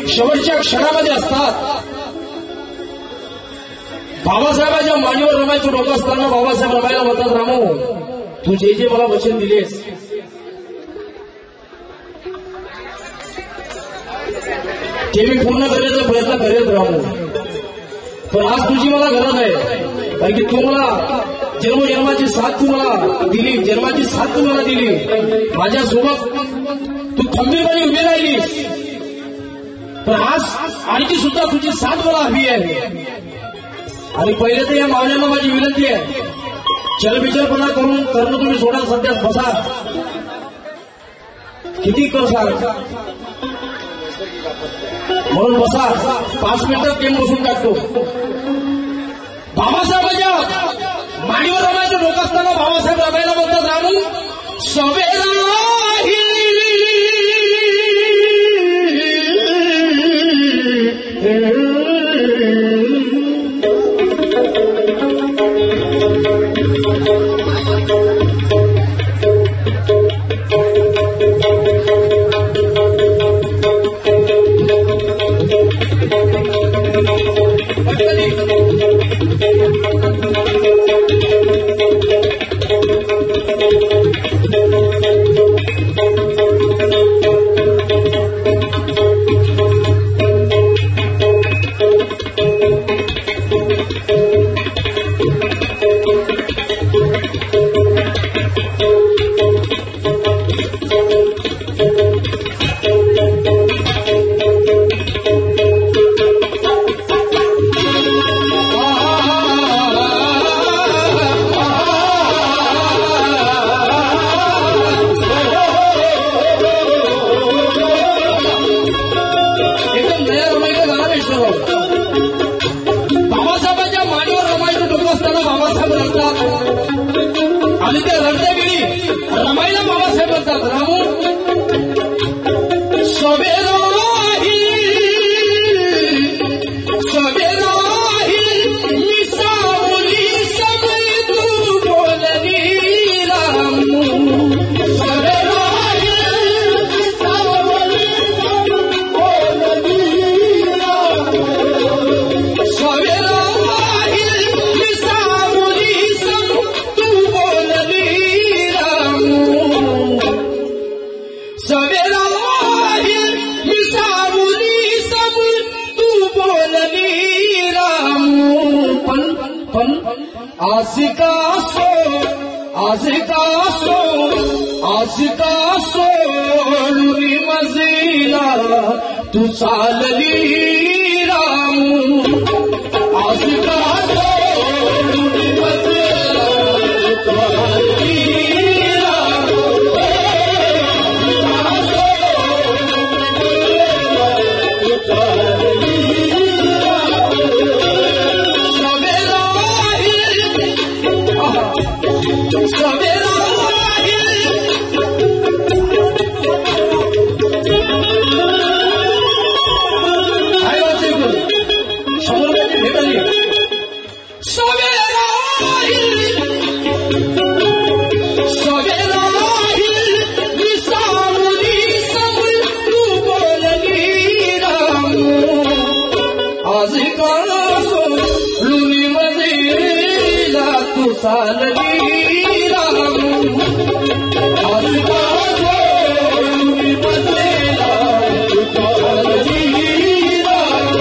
शेवटच्या क्षणामध्ये असतात. बाबासाहेबांच्या मांडीवर रमायचं डोकं असताना बाबासाहेब रमायला म्हणतात, रामू तू जे जे मला वचन दिलेस ते मी पूर्ण करण्याचा प्रयत्न करेल रामू. पण आज तुझी मला गरज आहे, कारण की तू मला जन्मजन्माची साथ तू मला दिली, जन्माची साथ तू मला दिली. माझ्यासोबत तू खंबीरपणे उभी राहिलीस. पण आज आणखी सुद्धा तुझी साथ मला हवी आहे. आणि पहिले तर या मावळ्यांना माझी विनंती आहे, चलबिचलपणा करणं तुम्ही सोडा. सध्या बसा, किती करसाल म्हणून बसा. 5 मिनिटात गेम बसून टाकतो. बाबासाहेबांच्या मांडीवर रमायचं डोकं असताना बाबासाहेब रमायला म्हणतात, रामू सवेरा आणि ते रडण्यागिरी रमायला बाबासाहेब म्हणतात, रामू सवेराही सावली समय तू बोलली रामू. सवेराही सावली बोलली रामू. सवेराही सावली सवेरा सावली सब तू बोलली रामू. पण आज का सोडून मजेला तू चालली रामू. आज का सोडून मजेला तू चालली चालली रामू. आज का सोडून बसलेला तू चालली रामू. आज का सोडून बसलेला तू चालली रामू.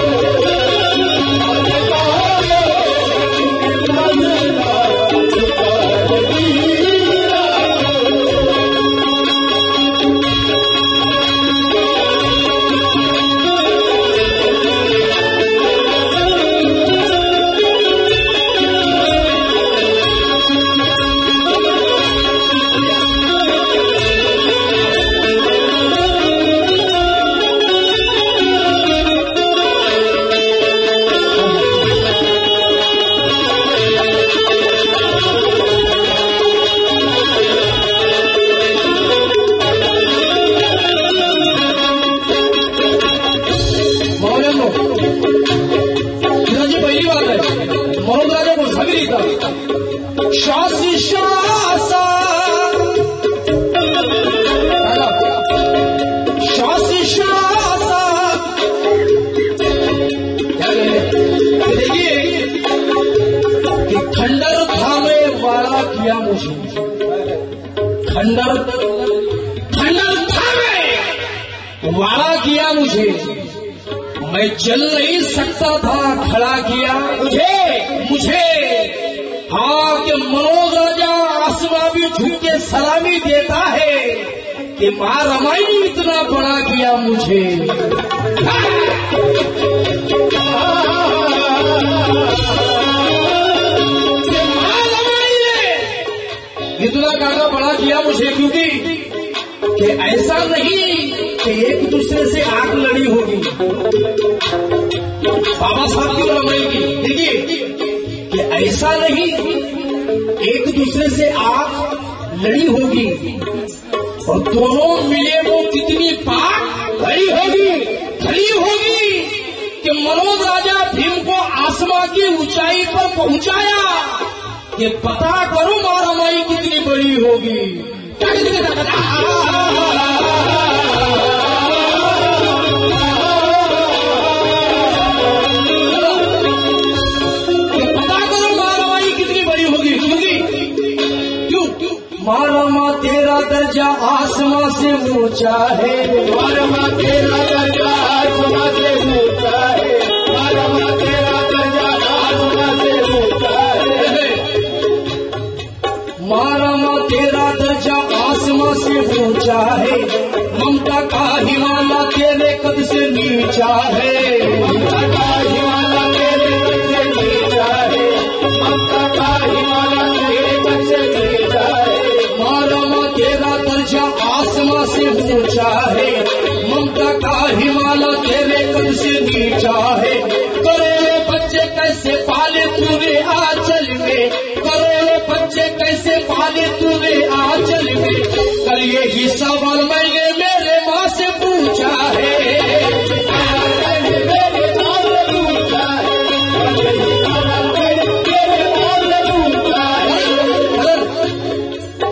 मुझे, खंडर था मैं, वाड़ा किया मुझे, मैं चल नहीं सकता था, खड़ा किया मुझे हाँ कि मनोज राजा आसमा भी झुक के सलामी देता है कि मां रमाई इतना बड़ा किया मुझे। इतना काका बड़ा किया मुझे, क्योंकि कि ऐसा नहीं कि एक दूसरे से आग लड़ी होगी। बाबा साहब की रमाई की देखिए कि ऐसा नहीं एक दूसरे से आग लड़ी होगी और दोनों मिले वो कितनी पाक खड़ी होगी कि मनोज राजा भीम को आसमां की ऊंचाई पर पहुंचाया कि पता करो मां रमाई कितनी बड़ी होगी। मारमा तेरा दर्जा आसमां से ऊंचा है, मारमा तेरा दर्जा आसमां से ऊंचा है, मारमा तेरा दर्जा आसमां से ऊंचा है, मारमा तेरा दर्जा आसमां से ऊंचा है, ममता का हिमालय तेरे कद से नीचा है, ममता का हिमालय तेरे कद से नीचा है, ममता का हिमालय तेरे कद से नीचा है, मारमा तेरा दर्जा आसमां से ऊंचा है, ममता का हिमालय तेरे कद से नीचा है। करोड़ों बच्चे कैसे पाले तूने आंचल में, करोड़ों बच्चे कैसे पाले तूने आंचल में, कल यही सवाल मैंने मेरे माँ से पूछा है,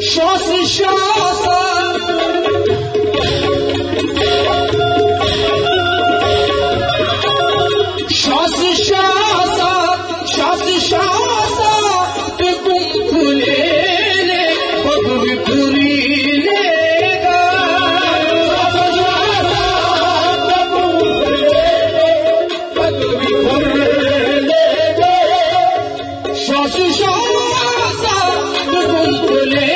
श्वास श्वास श्वास श्वास श्वास श्वास गुम खुले ले पगवी पूरी लेगा, श्वास श्वास गुम खुले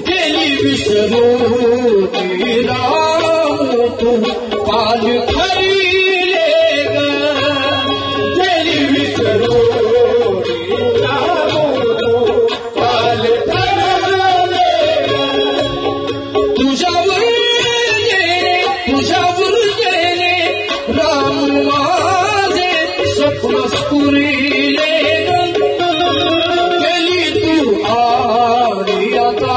गेली विसरू तेरा तू पाल खरी लेगा, गेली विसरू तेरा तू पाल खरी लेगा, तुझ्यावर गेले राम माझे स्वप्न पुरी लेगा, गेली तू आता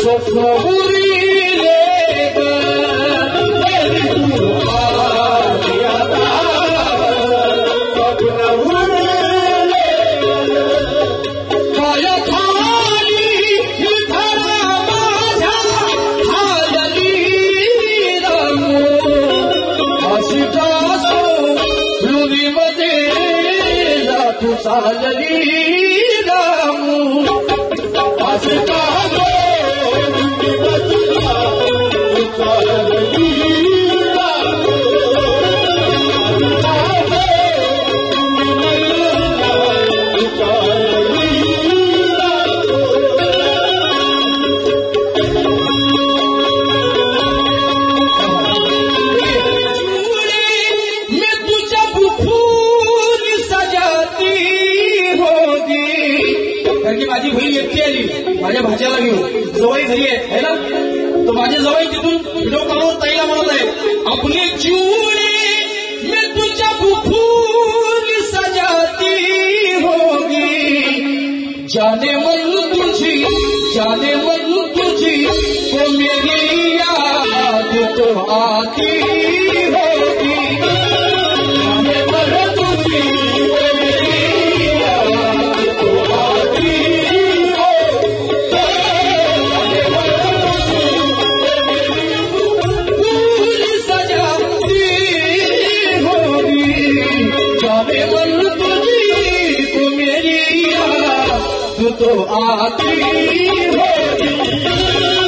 स्वप्न पुरी लेगा, तू आता स्वप्न पुरी लेगा, काय खाली धरा माझ्या खाली रामू, अशी जासो रुवीमध्ये जातू चालली माझी बहीण एकटी आली माझ्या भाच्याला घेऊन, जवळ घरी आहे ना, तो माझ्या जवळ तिथून व्हिडिओ कॉलवर ताईला म्हणत आहे, आपले चिवडे मी तुझ्या फुफून सजाती होगी, जाने मन तुझी वो मेरी याद तो आती होगी, जाने मन तुझी सजा तू तो आती हो दिल